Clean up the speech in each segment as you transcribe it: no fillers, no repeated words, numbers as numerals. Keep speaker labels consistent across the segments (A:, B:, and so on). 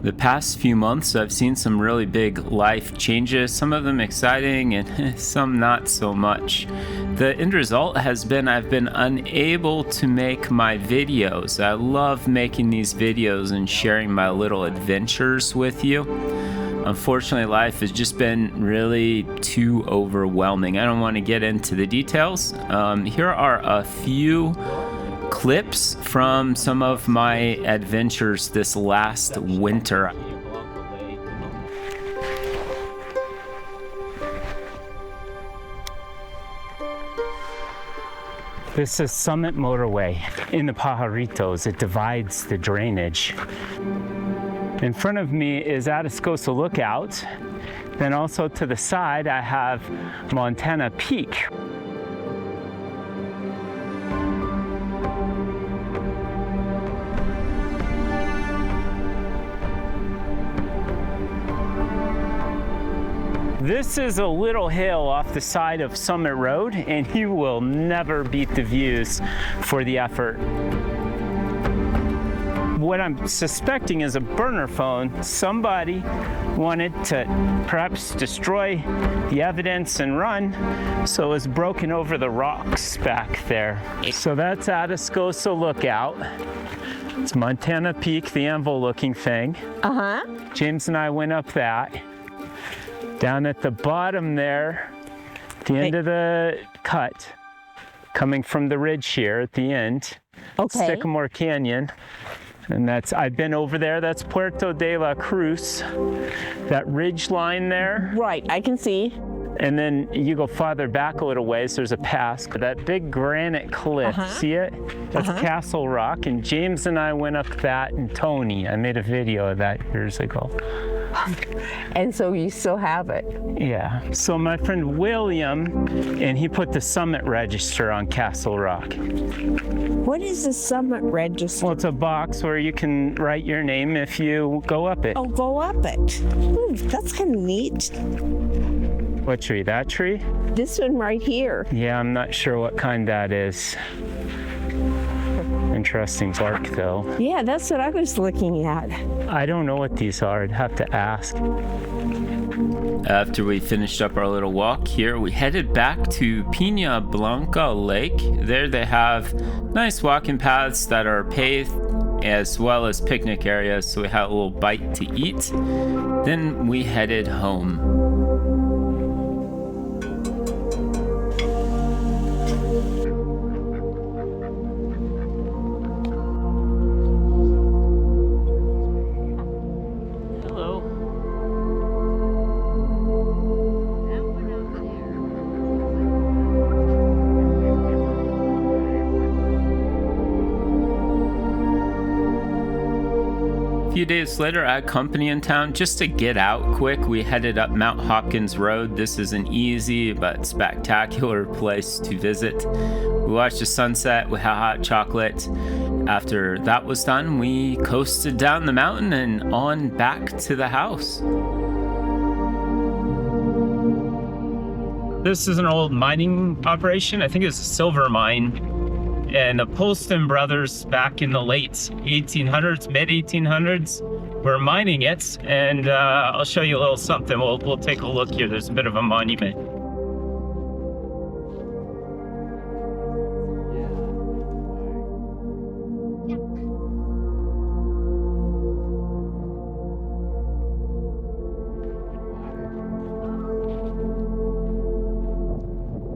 A: The past few months, I've seen some really big life changes, some of them exciting and some not so much. The end result has been I've been unable to make my videos. I love making these videos and sharing my little adventures with you. Unfortunately, life has just been really too overwhelming. I don't want to get into the details. Here are a few clips from some of my adventures this last winter. This is Summit Motorway in the Pajaritos. It divides the drainage. In front of me is Atascosa Lookout. Then also to the side, I have Montana Peak. This is a little hill off the side of Summit Road, and you will never beat the views for the effort. What I'm suspecting is a burner phone. Somebody wanted to perhaps destroy the evidence and run, so it was broken over the rocks back there. So that's Atascosa Lookout. It's Montana Peak, the anvil-looking thing. James and I went up that. Down at the bottom there, the end of the cut, coming from the ridge here at the end, Sycamore Canyon. And I've been over there, that's Puerto de la Cruz, that ridge line there.
B: Right, I can see.
A: And then you go farther back a little ways, there's a pass, that big granite cliff, see it? That's Castle Rock, and James and I went up that, and Tony, I made a video of that years ago.
B: And so you still have it?
A: Yeah. So my friend William, and he put the summit register on Castle Rock.
B: What is the summit register?
A: Well, it's a box where you can write your name if you go up it.
B: Oh, go up it. That's kind of neat.
A: What tree? That tree?
B: This one right here.
A: Yeah, I'm not sure what kind that is. Interesting bark, though.
B: Yeah, that's what I was looking at.
A: I don't know what these are. I'd have to ask. After we finished up our little walk here, we headed back to Pina Blanca Lake. There they have nice walking paths that are paved, as well as picnic areas, so we had a little bite to eat. Then we headed home. A few days later, I had company in town just to get out quick. We headed up Mount Hopkins Road. This is an easy but spectacular place to visit. We watched the sunset, we had hot chocolate. After that was done, we coasted down the mountain and on back to the house. This is an old mining operation. I think it's a silver mine. And the Polston brothers back in the late 1800s, mid 1800s, were mining it. And I'll show you a little something. We'll take a look here. There's a bit of a monument.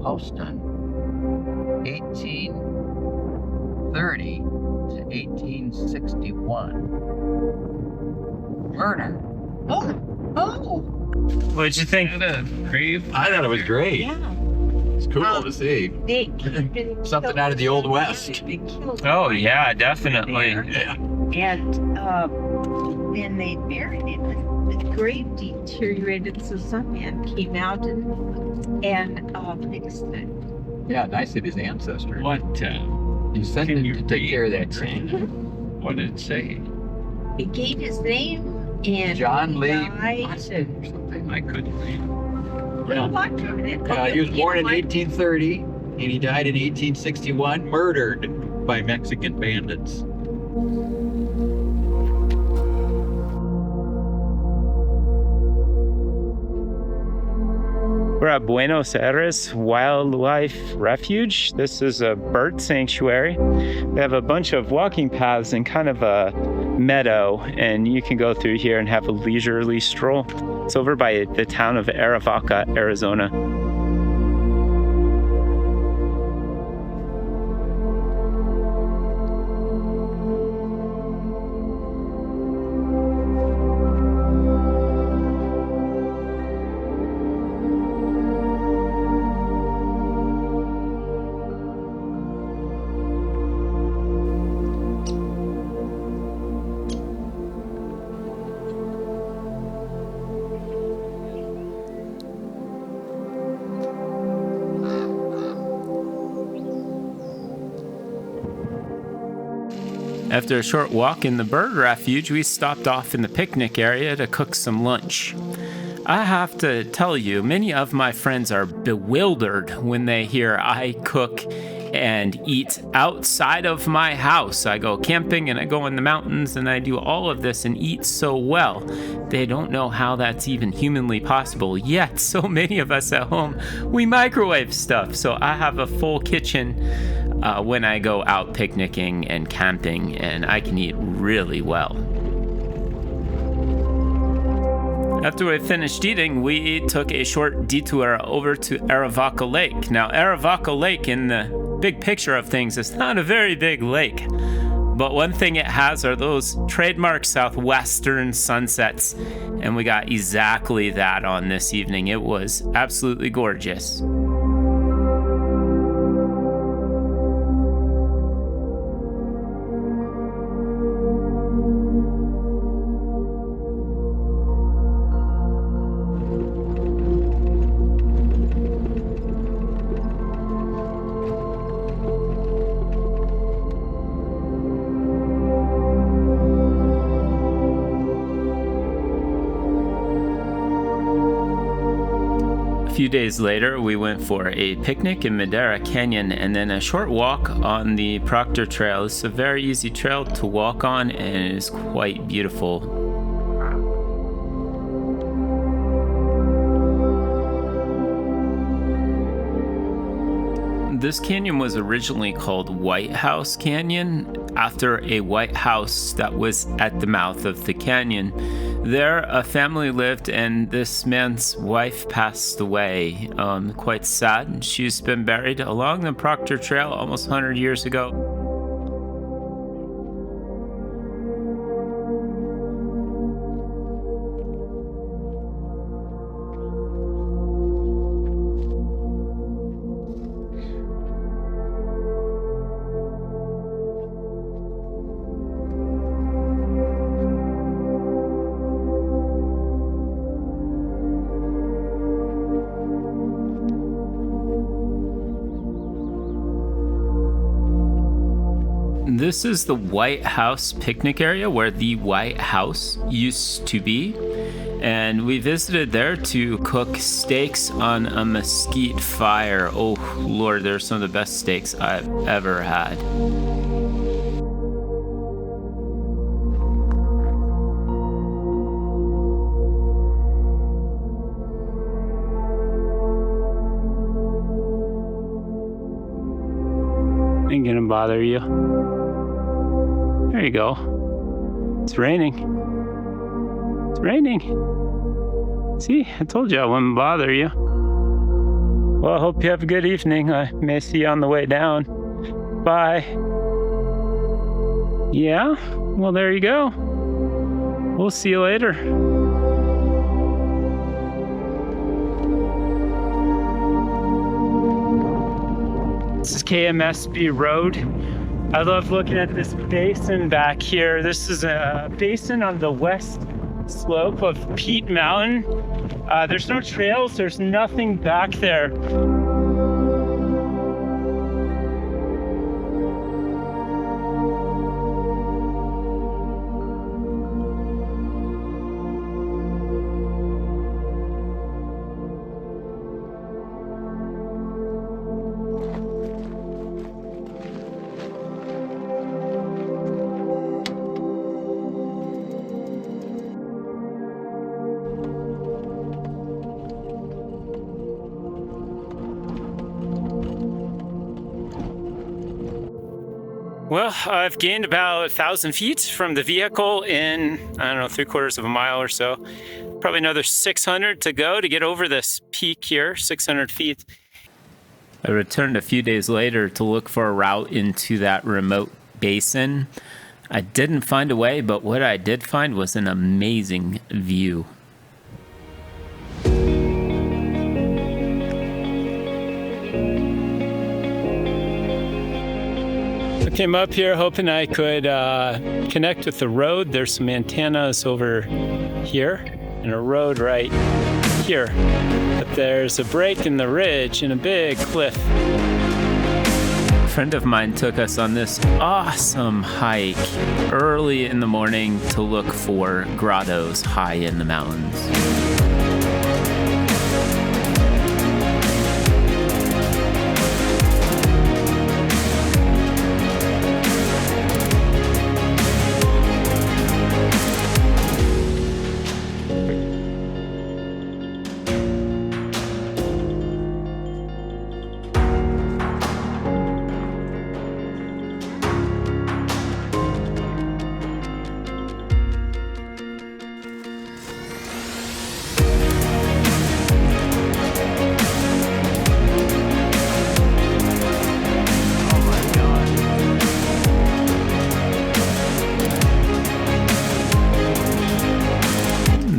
C: Polston, 1830 to 1861. Murder. Oh!
A: What'd you think?
D: I thought it was great.
B: Yeah.
D: It's cool to see. Something out of the Old West.
A: Oh, yeah, definitely.
D: Yeah.
E: And then they buried it. The grave deteriorated, so some man came out and fixed it.
D: Yeah, nice of his ancestors.
F: What,
D: You sent him to take care of that thing.
F: what did it say?
E: He gave his name and
D: John Lee
E: died.
D: Watson or something.
F: I couldn't read.
E: Well, watch over it.
D: He was born in 1830 and he died in 1861, murdered by Mexican bandits.
A: We're at Buenos Aires Wildlife Refuge. This is a bird sanctuary. They have a bunch of walking paths and kind of a meadow, and you can go through here and have a leisurely stroll. It's over by the town of Arivaca, Arizona. After a short walk in the bird refuge, we stopped off in the picnic area to cook some lunch. I have to tell you, many of my friends are bewildered when they hear I cook and eat outside of my house. I go camping and I go in the mountains and I do all of this and eat so well. They don't know how that's even humanly possible. Yet, so many of us at home, we microwave stuff. So I have a full kitchen when I go out picnicking and camping, and I can eat really well. After we finished eating, we took a short detour over to Arivaca Lake. Now, Arivaca Lake, in the big picture of things, is not a very big lake. But one thing it has are those trademark southwestern sunsets. And we got exactly that on this evening. It was absolutely gorgeous. A few days later, we went for a picnic in Madera Canyon and then a short walk on the Proctor Trail. It's a very easy trail to walk on and it is quite beautiful. This canyon was originally called White House Canyon after a White House that was at the mouth of the canyon. There, a family lived, and this man's wife passed away. Quite sad. She's been buried along the Proctor Trail almost 100 years ago. This is the White House picnic area where the White House used to be. And we visited there to cook steaks on a mesquite fire. Oh, Lord, they're some of the best steaks I've ever had. Ain't gonna bother you. There you go. It's raining. It's raining. See, I told you I wouldn't bother you. Well, I hope you have a good evening. I may see you on the way down. Bye. Yeah? Well, there you go. We'll see you later. This is KMSB Road. I love looking at this basin back here. This is a basin on the west slope of Peat Mountain. There's no trails, there's nothing back there. Well, I've gained about 1,000 feet from the vehicle in, I don't know, 3/4 of a mile or so. Probably another 600 to go to get over this peak here, 600 feet. I returned a few days later to look for a route into that remote basin. I didn't find a way, but what I did find was an amazing view. I came up here hoping I could connect with the road. There's some antennas over here and a road right here. But there's a break in the ridge and a big cliff. A friend of mine took us on this awesome hike early in the morning to look for grottos high in the mountains.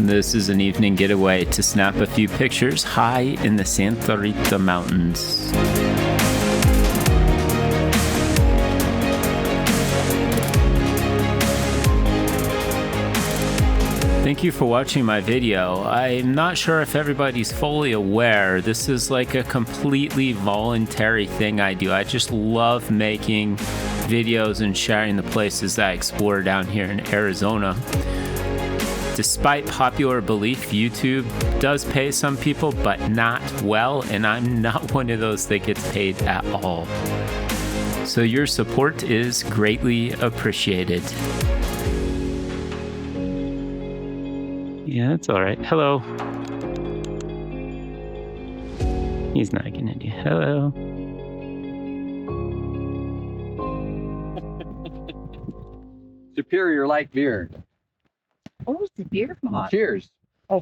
A: This is an evening getaway to snap a few pictures high in the Santa Rita Mountains. Thank you for watching my video. I'm not sure if everybody's fully aware. This is like a completely voluntary thing I do. I just love making videos and sharing the places that I explore down here in Arizona. Despite popular belief, YouTube does pay some people, but not well, and I'm not one of those that gets paid at all. So your support is greatly appreciated. Yeah, that's all right. Hello. He's not gonna do hello.
D: Superior light beer.
E: Oh, it's the beer bottle.
D: Cheers.
E: Oh.